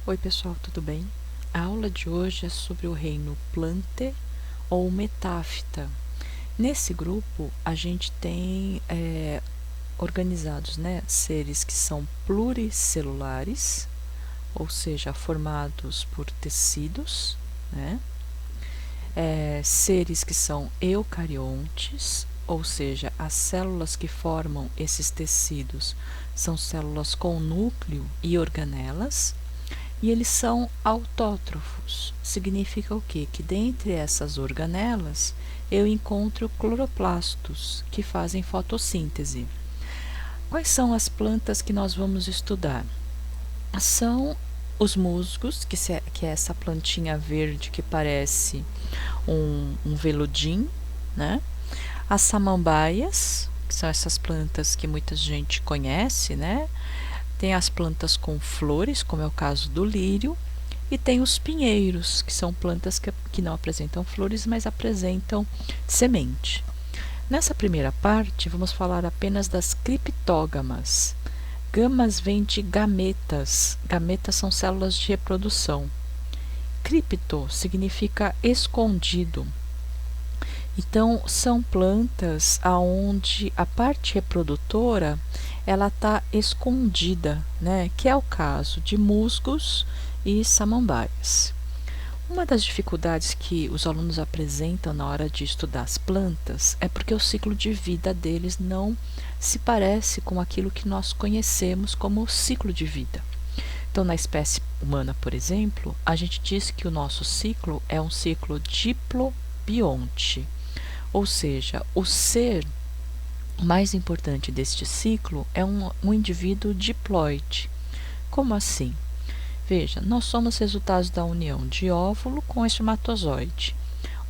Oi pessoal, tudo bem? A aula de hoje é sobre o reino Plantae ou Metaphyta. Nesse grupo a gente tem organizados, seres que são pluricelulares, ou seja, formados por tecidos, né? Seres que são eucariontes, ou seja, as células que formam esses tecidos são células com núcleo e organelas. E eles são autótrofos. Significa o quê? Que dentre essas organelas eu encontro cloroplastos, que fazem fotossíntese. Quais são as plantas que nós vamos estudar? São os musgos, que é essa plantinha verde que parece um veludim, né? As samambaias, que são essas plantas que muita gente conhece, né? Tem as plantas com flores, como é o caso do lírio, e tem os pinheiros, que são plantas que não apresentam flores, mas apresentam semente. Nessa primeira parte, vamos falar apenas das criptógamas. Gamas vem de gametas. Gametas são células de reprodução. Cripto significa escondido. Então, são plantas aonde a parte reprodutora ela está escondida, né? Que é o caso de musgos e samambaias. Uma das dificuldades que os alunos apresentam na hora de estudar as plantas é porque o ciclo de vida deles não se parece com aquilo que nós conhecemos como ciclo de vida. Então, na espécie humana, por exemplo, a gente diz que o nosso ciclo é um ciclo diplobionte. Ou seja, o ser mais importante deste ciclo é um indivíduo diploide. Como assim? Veja, nós somos resultados da união de óvulo com espermatozoide.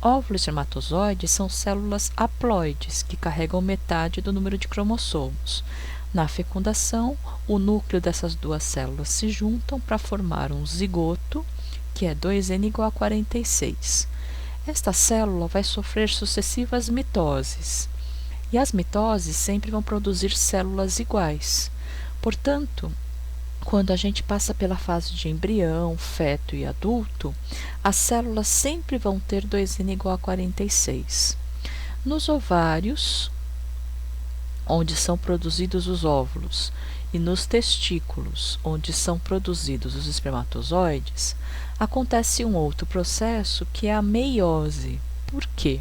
Óvulo e espermatozoide são células haploides que carregam metade do número de cromossomos. Na fecundação, o núcleo dessas duas células se juntam para formar um zigoto, que é 2n igual a 46. Esta célula vai sofrer sucessivas mitoses, e as mitoses sempre vão produzir células iguais. Portanto, quando a gente passa pela fase de embrião, feto e adulto, as células sempre vão ter 2n igual a 46. Nos ovários, onde são produzidos os óvulos, e nos testículos, onde são produzidos os espermatozoides, acontece um outro processo que é a meiose. Por quê?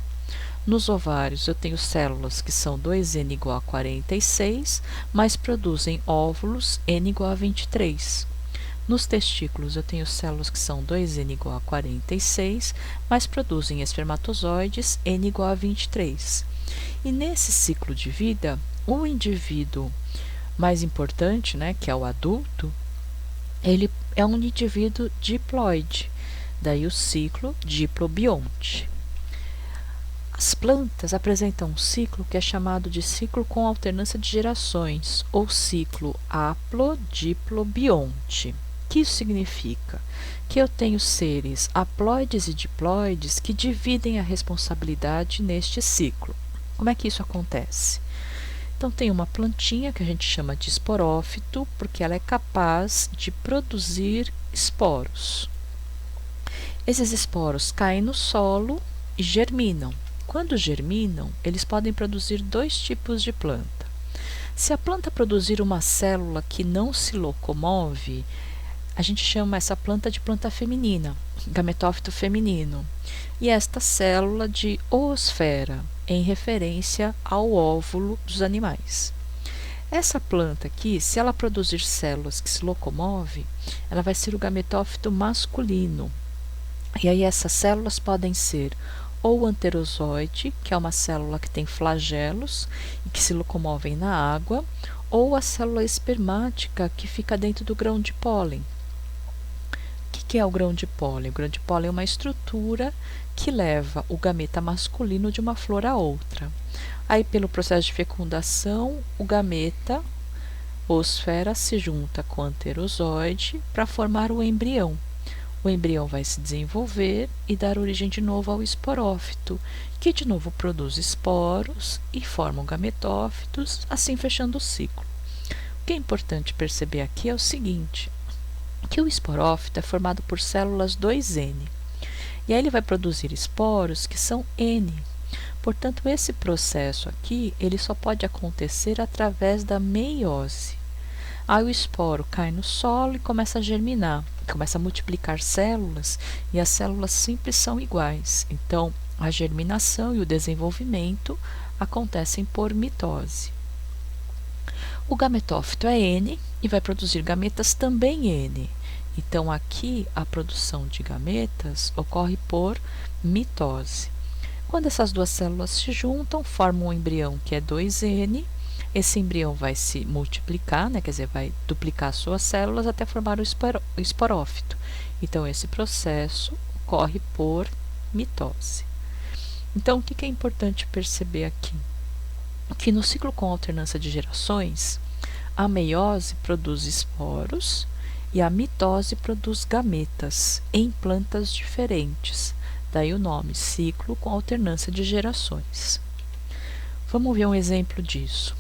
Nos ovários eu tenho células que são 2n igual a 46, mas produzem óvulos n igual a 23. Nos testículos eu tenho células que são 2n igual a 46, mas produzem espermatozoides n igual a 23. E nesse ciclo de vida, o indivíduo mais importante, né, que é o adulto, ele é um indivíduo diploide, daí o ciclo diplobionte. As plantas apresentam um ciclo que é chamado de ciclo com alternância de gerações, ou ciclo haplodiplobionte. O que isso significa? Que eu tenho seres haploides e diploides que dividem a responsabilidade neste ciclo. Como é que isso acontece? Então, tem uma plantinha que a gente chama de esporófito, porque ela é capaz de produzir esporos. Esses esporos caem no solo e germinam. Quando germinam, eles podem produzir dois tipos de planta. Se a planta produzir uma célula que não se locomove, a gente chama essa planta de planta feminina, gametófito feminino, e esta célula de oosfera, em referência ao óvulo dos animais. Essa planta aqui, se ela produzir células que se locomovem, ela vai ser o gametófito masculino. E aí essas células podem ser ou o anterozoide, que é uma célula que tem flagelos e que se locomovem na água, ou a célula espermática, que fica dentro do grão de pólen. O que é o grão de pólen? O grão de pólen é uma estrutura que leva o gameta masculino de uma flor a outra. Aí, pelo processo de fecundação, o gameta, oosfera, se junta com o anterozoide para formar o embrião. O embrião vai se desenvolver e dar origem de novo ao esporófito, que de novo produz esporos e formam gametófitos, assim fechando o ciclo. O que é importante perceber aqui é o seguinte: que o esporófito é formado por células 2N. E aí ele vai produzir esporos que são N. Portanto, esse processo aqui, ele só pode acontecer através da meiose. Aí o esporo cai no solo e começa a germinar, começa a multiplicar células, e as células sempre são iguais. Então, a germinação e o desenvolvimento acontecem por mitose. O gametófito é N e vai produzir gametas também N. Então, aqui a produção de gametas ocorre por mitose. Quando essas duas células se juntam, formam um embrião que é 2N. Esse embrião vai se multiplicar, né? Quer dizer, vai duplicar suas células até formar o esporófito. Então, esse processo ocorre por mitose. Então, o que é importante perceber aqui? Que no ciclo com alternância de gerações, a meiose produz esporos e a mitose produz gametas em plantas diferentes. Daí o nome, ciclo com alternância de gerações. Vamos ver um exemplo disso.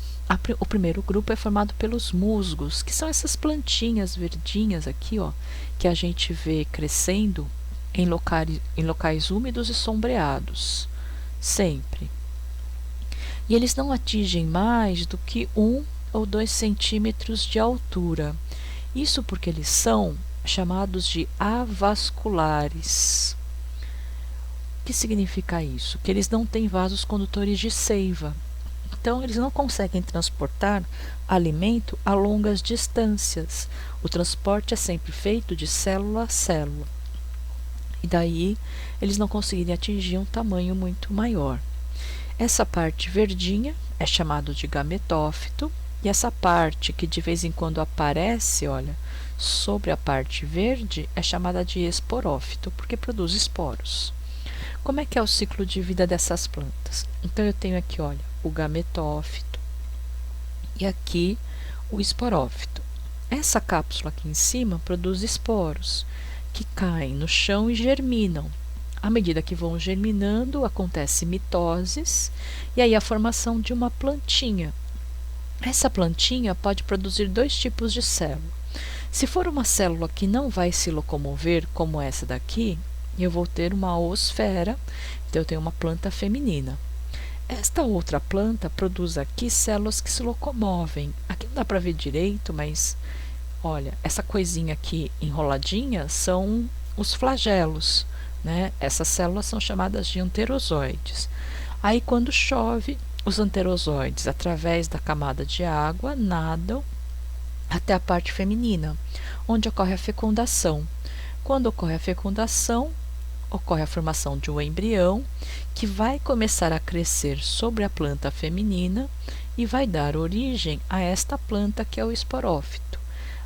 O primeiro grupo é formado pelos musgos, que são essas plantinhas verdinhas aqui, ó, que a gente vê crescendo em locais úmidos e sombreados, sempre. E eles não atingem mais do que 1 ou 2 centímetros de altura. Isso porque eles são chamados de avasculares. O que significa isso? Que eles não têm vasos condutores de seiva. Então, eles não conseguem transportar alimento a longas distâncias. O transporte é sempre feito de célula a célula. E daí, eles não conseguirem atingir um tamanho muito maior. Essa parte verdinha é chamada de gametófito. E essa parte que de vez em quando aparece, olha, sobre a parte verde, é chamada de esporófito, porque produz esporos. Como é que é o ciclo de vida dessas plantas? Então, eu tenho aqui, olha, o gametófito e aqui o esporófito. Essa cápsula aqui em cima produz esporos que caem no chão e germinam. À medida que vão germinando, acontece mitoses e aí a formação de uma plantinha. Essa plantinha pode produzir 2 tipos de célula. Se for uma célula que não vai se locomover, como essa daqui, eu vou ter uma oosfera, então eu tenho uma planta feminina. Esta outra planta produz aqui células que se locomovem. Aqui não dá para ver direito, mas olha, essa coisinha aqui enroladinha são os flagelos, né? Essas células são chamadas de anterozoides. Aí quando chove, os anterozoides, através da camada de água, nadam até a parte feminina, onde ocorre a fecundação. Quando ocorre a fecundação, ocorre a formação de um embrião que vai começar a crescer sobre a planta feminina e vai dar origem a esta planta que é o esporófito.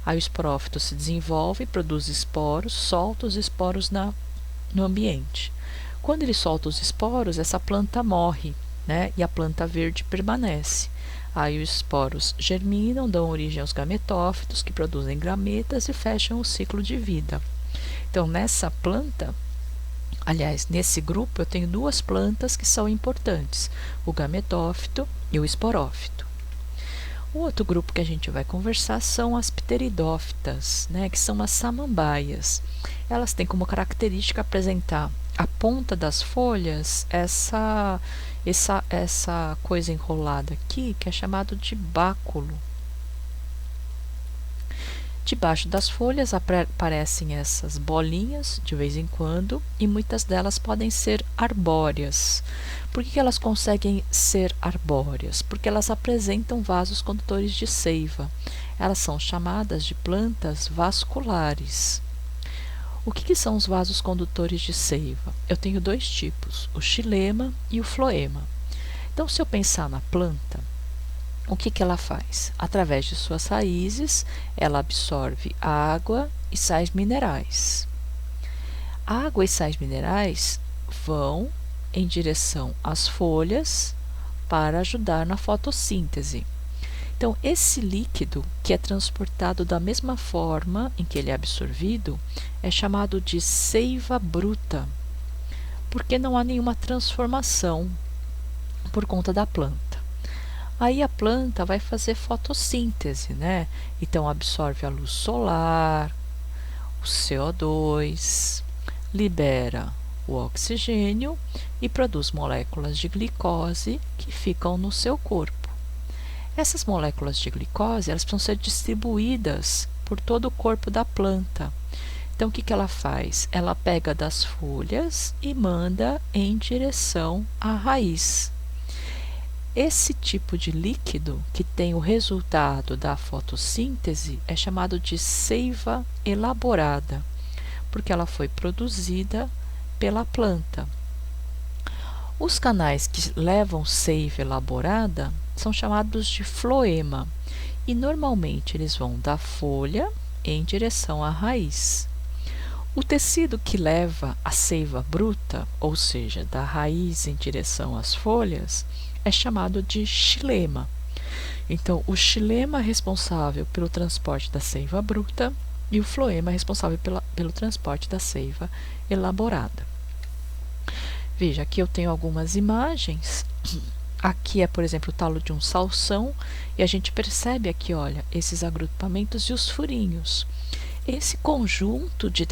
Aí o esporófito se desenvolve, produz esporos, solta os esporos no ambiente. Quando ele solta os esporos, essa planta morre, né? E a planta verde permanece. Aí os esporos germinam, dão origem aos gametófitos, que produzem gametas e fecham o ciclo de vida. Então, nessa planta, aliás, nesse grupo, eu tenho 2 plantas que são importantes, o gametófito e o esporófito. O outro grupo que a gente vai conversar são as pteridófitas, né, que são as samambaias. Elas têm como característica apresentar a ponta das folhas, essa coisa enrolada aqui, que é chamado de báculo. Debaixo das folhas aparecem essas bolinhas de vez em quando e muitas delas podem ser arbóreas. Por que elas conseguem ser arbóreas? Porque elas apresentam vasos condutores de seiva. Elas são chamadas de plantas vasculares. O que são os vasos condutores de seiva? Eu tenho 2 tipos, o xilema e o floema. Então, se eu pensar na planta, o que ela faz? Através de suas raízes, ela absorve água e sais minerais. A água e sais minerais vão em direção às folhas para ajudar na fotossíntese. Então, esse líquido, que é transportado da mesma forma em que ele é absorvido, é chamado de seiva bruta, porque não há nenhuma transformação por conta da planta. Aí a planta vai fazer fotossíntese, né? Então absorve a luz solar, CO2, libera o oxigênio e produz moléculas de glicose que ficam no seu corpo. Essas moléculas de glicose, elas precisam ser distribuídas por todo o corpo da planta. Então, o que ela faz? Ela pega das folhas e manda em direção à raiz. Esse tipo de líquido, que tem o resultado da fotossíntese, é chamado de seiva elaborada, porque ela foi produzida pela planta. Os canais que levam seiva elaborada são chamados de floema, e normalmente eles vão da folha em direção à raiz. O tecido que leva a seiva bruta, ou seja, da raiz em direção às folhas, é chamado de xilema. Então, o xilema é responsável pelo transporte da seiva bruta e o floema é responsável pelo transporte da seiva elaborada. Veja, aqui eu tenho algumas imagens. Aqui é, por exemplo, o talo de um salsão e a gente percebe aqui, olha, esses agrupamentos e os furinhos. Esse conjunto de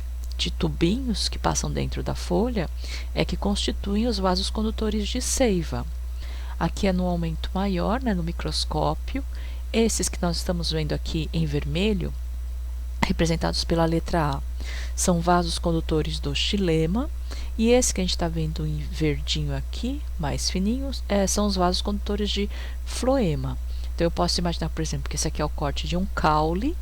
tubinhos que passam dentro da folha é que constituem os vasos condutores de seiva. Aqui é no aumento maior, né, no microscópio. Esses que nós estamos vendo aqui em vermelho, representados pela letra A, são vasos condutores do xilema, e esse que a gente está vendo em verdinho aqui, mais fininhos, são os vasos condutores de floema. Então, eu posso imaginar, por exemplo, que esse aqui é o corte de um caule,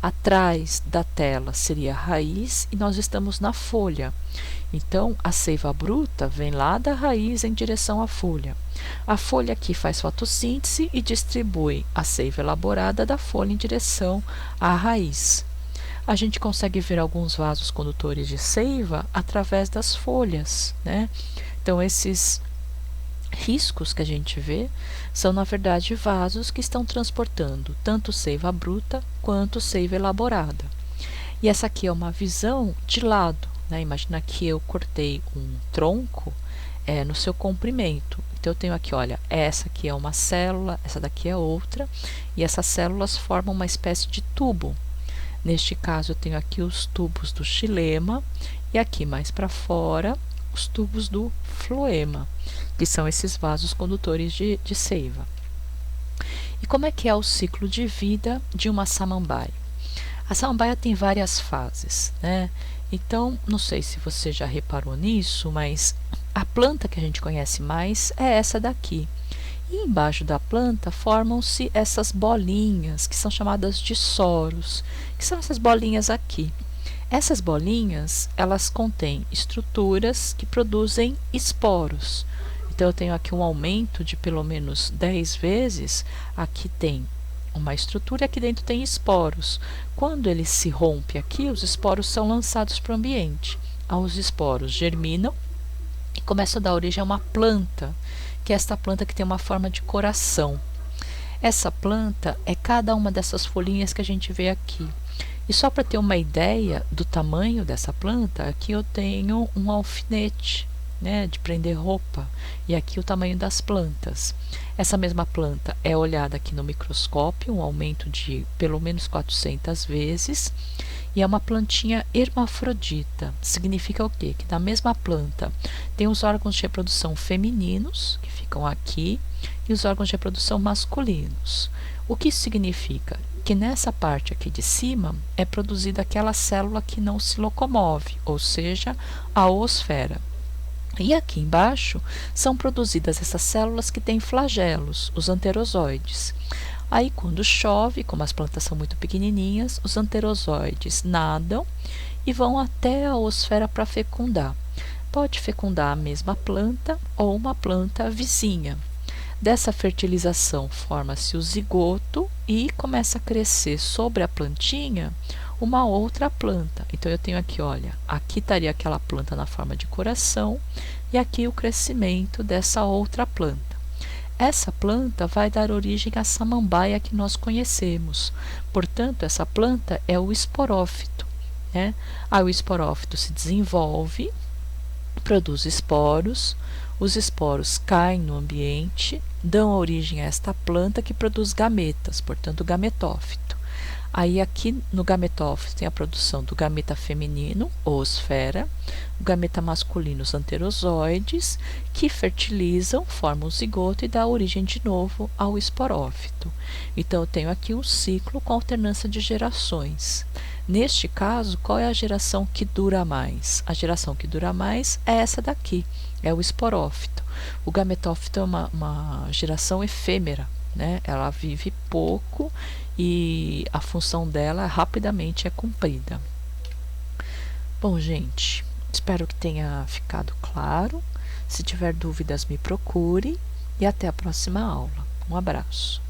atrás da tela seria a raiz e nós estamos na folha. Então, a seiva bruta vem lá da raiz em direção à folha. A folha aqui faz fotossíntese e distribui a seiva elaborada da folha em direção à raiz. A gente consegue ver alguns vasos condutores de seiva através das folhas, né? Então, esses riscos que a gente vê são, na verdade, vasos que estão transportando tanto seiva bruta quanto seiva elaborada. E essa aqui é uma visão de lado, né? Imagina que eu cortei um tronco no seu comprimento. Então, eu tenho aqui, olha, essa aqui é uma célula, essa daqui é outra, e essas células formam uma espécie de tubo. Neste caso, eu tenho aqui os tubos do xilema e aqui mais para fora os tubos do floema, que são esses vasos condutores de seiva. E como é que é o ciclo de vida de uma samambaia? A samambaia tem várias fases, né? Então, não sei se você já reparou nisso, mas a planta que a gente conhece mais é essa daqui. E embaixo da planta formam-se essas bolinhas, que são chamadas de soros, que são essas bolinhas aqui. Essas bolinhas, elas contêm estruturas que produzem esporos. Então, eu tenho aqui um aumento de pelo menos 10 vezes. Aqui tem uma estrutura e aqui dentro tem esporos. Quando ele se rompe aqui, os esporos são lançados para o ambiente. Os esporos germinam e começam a dar origem a uma planta, que é esta planta que tem uma forma de coração. Essa planta é cada uma dessas folhinhas que a gente vê aqui. E só para ter uma ideia do tamanho dessa planta, aqui eu tenho um alfinete, né, de prender roupa, e aqui o tamanho das plantas. Essa mesma planta é olhada aqui no microscópio, um aumento de pelo menos 400 vezes, e é uma plantinha hermafrodita. Significa o quê? Que na mesma planta tem os órgãos de reprodução femininos, que ficam aqui, e os órgãos de reprodução masculinos. O que isso significa? Que nessa parte aqui de cima é produzida aquela célula que não se locomove, ou seja, a oosfera. E aqui embaixo são produzidas essas células que têm flagelos, os anterozoides. Aí, quando chove, como as plantas são muito pequenininhas, os anterozoides nadam e vão até a oosfera para fecundar. Pode fecundar a mesma planta ou uma planta vizinha. Dessa fertilização forma-se o zigoto e começa a crescer sobre a plantinha uma outra planta. Então, eu tenho aqui, olha, aqui estaria aquela planta na forma de coração e aqui o crescimento dessa outra planta. Essa planta vai dar origem à samambaia que nós conhecemos. Portanto, essa planta é o esporófito, né? Aí o esporófito se desenvolve, produz esporos, os esporos caem no ambiente, dão origem a esta planta que produz gametas, portanto, gametófito. Aí aqui no gametófito tem a produção do gameta feminino, oosfera, o gameta masculino, os anterozoides, que fertilizam, formam o zigoto e dá origem de novo ao esporófito. Então eu tenho aqui um ciclo com alternância de gerações. Neste caso, qual é a geração que dura mais? A geração que dura mais é essa daqui, é o esporófito. O gametófito é uma geração efêmera, né? Ela vive pouco e a função dela rapidamente é cumprida. Bom, gente, espero que tenha ficado claro. Se tiver dúvidas, me procure e até a próxima aula. Um abraço.